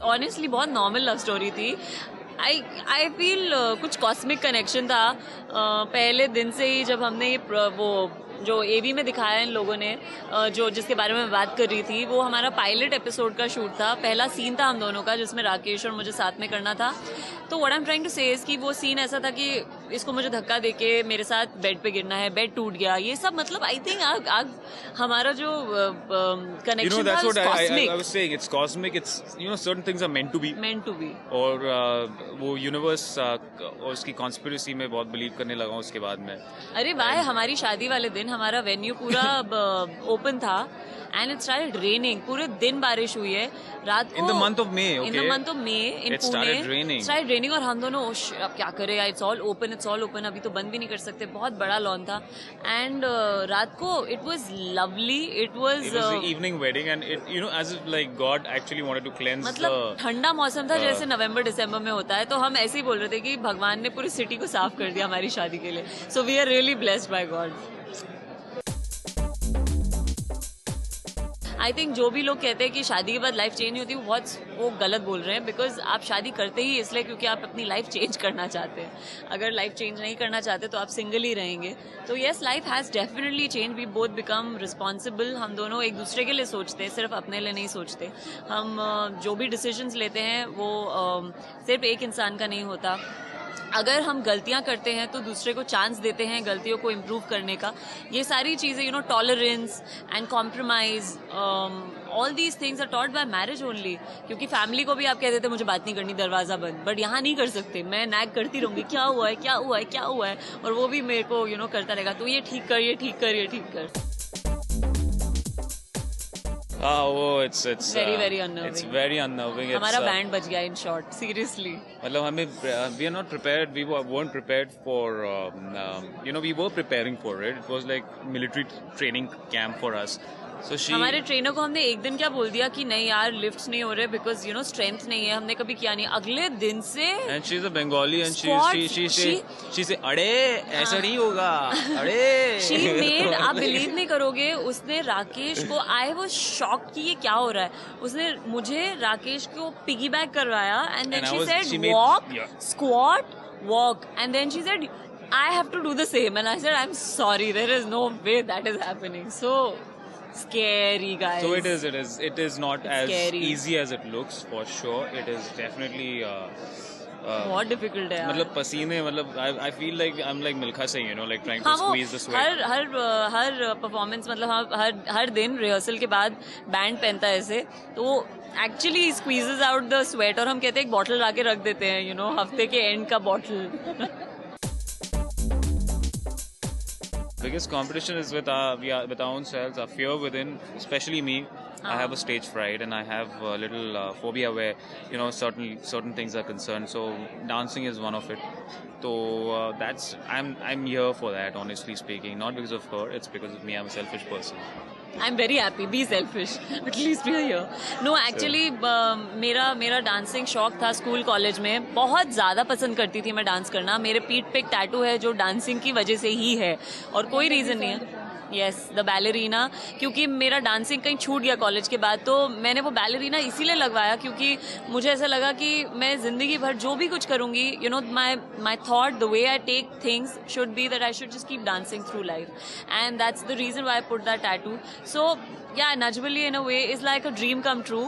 Honestly बहुत normal love story थी. I feel कुछ कॉस्मिक कनेक्शन था पहले दिन से ही. जब हमने ये वो जो एवी में दिखाया इन लोगों ने, जो जिसके बारे में मैं बात कर रही थी, वो हमारा पायलट एपिसोड का शूट था. पहला सीन था हम दोनों का जिसमें राकेश और मुझे साथ में करना था. तो what I am trying to say is कि वो सीन ऐसा था कि इसको मुझे धक्का देके मेरे साथ बेड पे गिरना है, बेड टूट गया, ये सब मतलब आई थिंक हमारा जो कनेक्शन था cosmic. I was saying it's cosmic. It's certain things are meant to be. और वो यूनिवर्स और उसकी कॉन्स्पिरेसी में बहुत बिलीव करने लगा उसके बाद में. अरे वाह, हमारी शादी वाले दिन हमारा वेन्यू पूरा ओपन था एंड इट स्टार्टेड रेनिंग. पूरे दिन बारिश हुई है. रात को in the month of May in Pune started raining और हम दोनों अब क्या करें, इट्स ऑल ओपन, अभी तो बंद भी नहीं कर सकते. बहुत बड़ा लॉन था एंड रात को it was lovely. It was evening wedding and it as if like God actually wanted to cleanse. मतलब ठंडा मौसम था जैसे नवंबर दिसंबर में होता है. तो हम ऐसे ही बोल रहे थे कि भगवान ने पूरी सिटी को साफ कर दिया हमारी शादी के लिए. So we are really blessed by God. I think जो भी लोग कहते हैं कि शादी के बाद लाइफ चेंज नहीं होती, वो गलत बोल रहे हैं. बिकॉज आप शादी करते ही इसलिए क्योंकि आप अपनी लाइफ चेंज करना चाहते हैं. अगर लाइफ चेंज नहीं करना चाहते तो आप सिंगल ही रहेंगे. तो yes, life has definitely change. We both become responsible. हम दोनों एक दूसरे के लिए सोचते हैं, सिर्फ अपने लिए नहीं सोचते. हम जो भी डिसीजंस लेते हैं वो सिर्फ एक इंसान का नहीं होता. अगर हम गलतियां करते हैं तो दूसरे को चांस देते हैं गलतियों को इम्प्रूव करने का. ये सारी चीज़ें tolerance and compromise, all these things are taught by marriage only. क्योंकि फैमिली को भी आप कह देते मुझे बात नहीं करनी, दरवाजा बंद. बट यहाँ नहीं कर सकते. मैं नैग करती रहूँगी, क्या हुआ है, और वो भी मेरे को करता रहेगा. तो ये ठीक कर. It's very unnerving. It's very unnerving. हमारा बैंड बज गया in short. Seriously. मतलब हमें we are not prepared. We weren't prepared for. We were preparing for it. It was like military training camp for us. So हमारे trainer को हमने एक दिन क्या बोल दिया कि नहीं यार लिफ्ट्स नहीं हो रहे बिकॉज स्ट्रेंथ नहीं है. हमने कभी किया नहीं. अगले दिन से and she's a Bengali and she say अड़े ऐसा नहीं होगा अड़े. she made, आप बिलीव नहीं करोगे, उसने राकेश को, आई वाज शॉक्ड कि ये क्या हो रहा है. उसने मुझे राकेश को पिगी बैक करवाया and then she said walk, squat, walk, and then she said I have to do the same and I said I'm sorry, there is no way that is happening. So scary, guys. So it is not as scary. easy as it looks, for sure. It is definitely बहुत difficult है. मतलब पसीने, मतलब I feel like I'm like Milkha Singh, like trying to squeeze the sweat. Her performance, मतलब हर दिन rehearsal के बाद band पहनता है ऐसे, तो actually squeezes out the sweat. और हम कहते हैं एक बॉटल ला के रख देते हैं, हफ्ते के एंड का bottle. Biggest competition is with our own selves, our fear within, especially me. I have a stage fright and I have a little phobia where certain things are concerned. So dancing is one of it. So I'm here for that, honestly speaking. Not because of her, it's because of me. I'm a selfish person. I'm very happy. Be selfish. At least we're here. No, actually मेरा dancing शौक था school college में. बहुत ज़्यादा पसंद करती थी मैं डांस करना. मेरे पीठ पे एक टैटू है जो डांसिंग की वजह से ही है और कोई रीज़न नहीं है. Yes, the ballerina. क्योंकि मेरा डांसिंग कहीं छूट गया कॉलेज के बाद, तो मैंने वो बैलेरीना इसीलिए लगवाया क्योंकि मुझे ऐसा लगा कि मैं ज़िंदगी भर जो भी कुछ करूँगी, my thought, the way I take things should be that I should just keep dancing through life. And that's the reason why I put that tattoo. So yeah नजबली in a way is like a dream come true.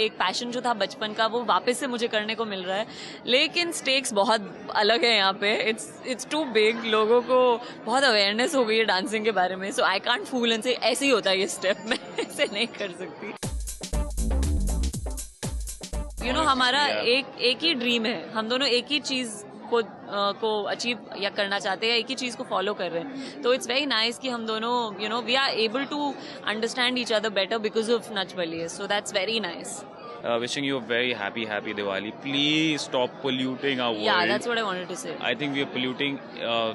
एक passion जो था बचपन का वो वापस से मुझे करने को मिल रहा है. लेकिन स्टेक्स बहुत अलग है यहाँ पे. It's too big. लोगों को बहुत अवेयरनेस हो गई है डांसिंग के बारे में. सो आई कांट फूल एंड से ऐसे ही होता है ये स्टेप. मैं ऐसे नहीं कर सकती. हमारा एक ही ड्रीम है. हम दोनों एक ही चीज़ को अचीव या करना चाहते हैं, एक ही चीज़ को फॉलो कर रहे हैं. तो इट्स वेरी नाइस कि हम दोनों we are able to understand each other better because of Nach Baliye. So that's very nice. Wishing you a very happy Diwali. Please stop polluting our world. Yeah, that's what I wanted to say. I think we are polluting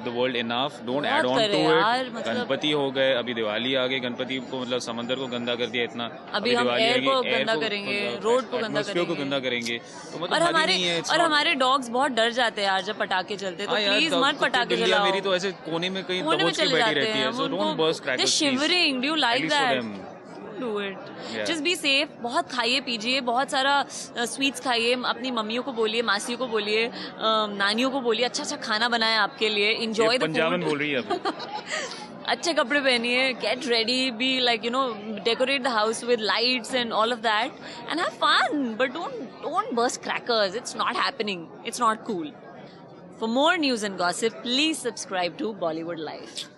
the world enough. Don't add on to it. Ganpati हो गए, अभी दिवाली आ गई. गणपति को मतलब समंदर को गंदा कर दिया इतना. अभी हम एयर को गंदा करेंगे, रोड को गंदा करेंगे. तो मतलब और हमारे डॉग्स बहुत डर जाते हैं यार जब पटाखे चलते. तो प्लीज मत पटाखे जलाओ. मेरी तो ऐसे कोने में कहीं दबोच के बैठी रहती है. So don't burst crackers. They're shivering. Do you like that? don't do it. Yeah. Just be safe. बहुत खाइए पीजिए, बहुत सारा स्वीट्स खाइए, अपनी मम्मियों को बोलिए, मासियों को बोलिए, नानियों को बोलिए, अच्छा अच्छा खाना बनाए आपके लिए. Enjoy the Punjaban food. बोल रही है अब. अच्छे कपड़े पहनिए, get ready, be like, you know, decorate the house with lights and all of that, and have fun. But don't burst crackers. It's not happening. It's not cool. For more news and gossip, please subscribe to Bollywood Life.